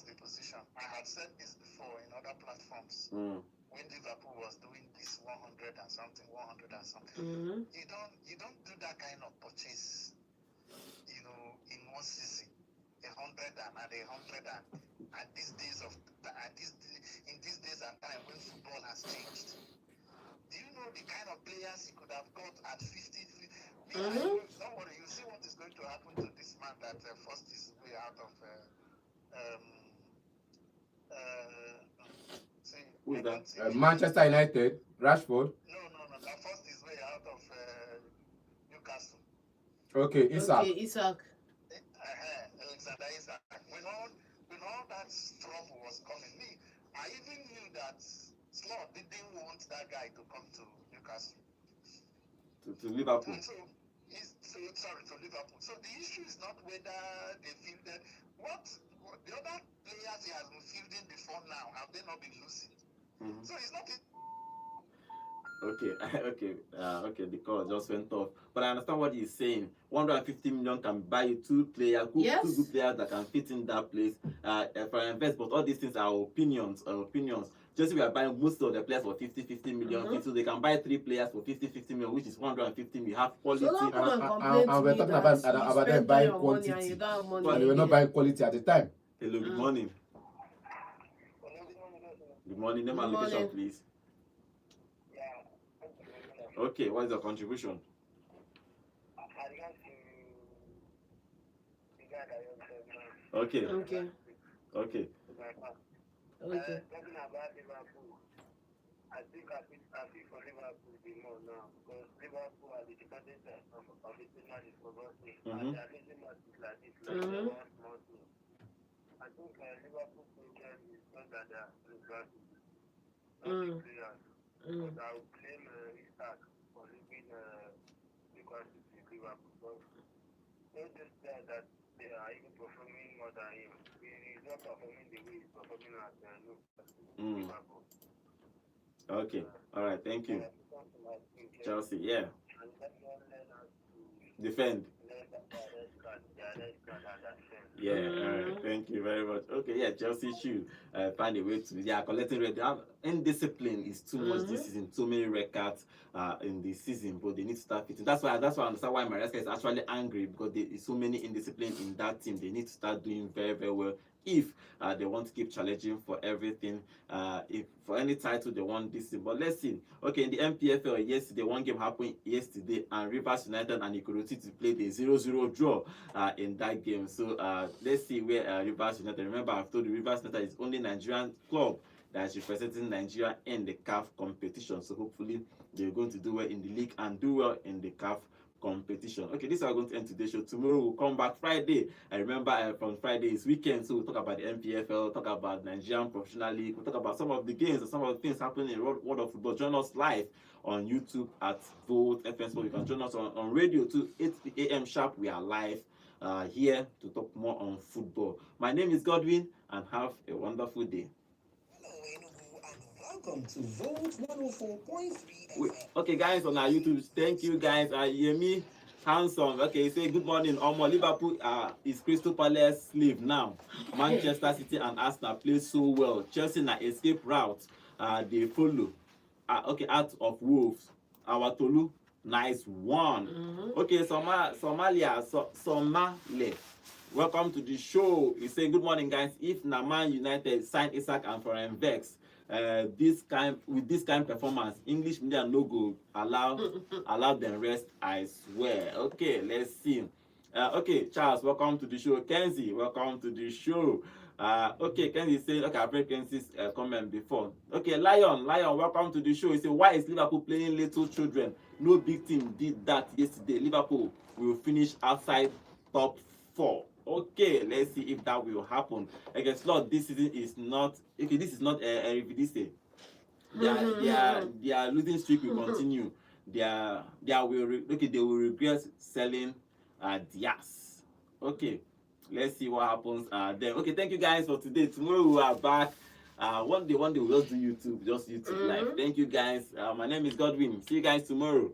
the position? I had said this before in other platforms. When Liverpool was doing this 100 and something, 100 and something. You don't do that kind of purchase, you know, in one season. 100 and 100 and these days of in these days and time when football has changed. Do you know the kind of players he could have got at 50? Don't worry, you see what is going to happen to this man that forced his way out of who is that? Manchester United, Rashford. No, that forced his way out of Newcastle. Okay, Isak. Alexander Isak. When all that trouble was coming, I even knew that Slot didn't want that guy to come to Newcastle. To Liverpool. Sorry, to Liverpool. So the issue is not whether they fielded. What the other players he has been fielding before now, have they not been losing? So it's not. Okay, the call just went off. But I understand what he's saying. 150 million can buy you two good players that can fit in that place for invest. But all these things are opinions. Just we are buying most of the players for 50 million. So they can buy 3 players for 50 million, which is 150 million. We have quality. So and we're talking about them buying quantity. But they were not buying quality at the time. Hello, good morning. Good morning. Name and location, please. Okay, what is your contribution? Okay. Okay. Talking about Liverpool, I think I feel for Liverpool the more now because Liverpool are the dependent of the signal is forgotten. And they are losing matches like this, like one small team. I think Liverpool problem is not that they are aggressive, not the players. But I would blame Isak for leaving Newcastle to Liverpool because not just that they are even performing more than him. He's not performing the way he's performing at Liverpool. Okay, all right, thank you. Chelsea, yeah. Defend. Yeah, all right, thank you very much. Okay, yeah, Chelsea should find a way to collecting red. Indiscipline is too much this season. Too many records in the season, but they need to start fitting. That's why I understand why Maresca is actually angry because there is so many indiscipline in that team. They need to start doing very, very well if they want to keep challenging for everything. If for any title they want this season. But let's see. Okay, in the MPFL yesterday, one game happened yesterday, and Rivers United and Ikoroти played a 0-0 draw in that game. So let's see where Rivers United. Remember, I've told you Rivers United is only Nigerian club that is representing Nigeria in the CAF competition. So hopefully they're going to do well in the league and do well in the CAF competition. Okay, this is how we're going to end today's show. Tomorrow we'll come back Friday. I remember from Friday is weekend, so we'll talk about the MPFL, talk about Nigerian Professional League, we'll talk about some of the games and some of the things happening in the world of football. Join us live on YouTube at Vote FM Sport. You can join us on radio too, 8 a.m. sharp. We are live here to talk more on football. My name is Godwin, and have a wonderful day. Welcome to Vote 104.3 FM. Okay, guys, on our YouTube, thank you, guys. Yemi Handsome. Okay, say good morning. Liverpool is Crystal Palace sleeve now. Manchester City and Arsenal play so well. Chelsea na escape route. They follow. Okay, out of Wolves. Our Tolu, nice one. Okay, Somalia. Welcome to the show. You say good morning, guys. If Naman United sign Isak and Foreign Vex, with this kind performance, English media no go allow them rest, I swear. Okay, let's see. Okay, Charles, welcome to the show. Kenzie, welcome to the show. Okay, Kenzie saying, okay, I've read Kenzie's comment before. Okay, Lion, welcome to the show. He said, why is Liverpool playing little children? No big team did that yesterday. Liverpool will finish outside top 4. Okay, let's see if that will happen. Again, Slot, this season is not okay. This is not a Eredivisie. Their losing streak will continue. They will regret selling Diaz. Okay, let's see what happens then. Okay, thank you guys for today. Tomorrow we are back. One day we'll just do YouTube live. Thank you guys. My name is Godwin. See you guys tomorrow.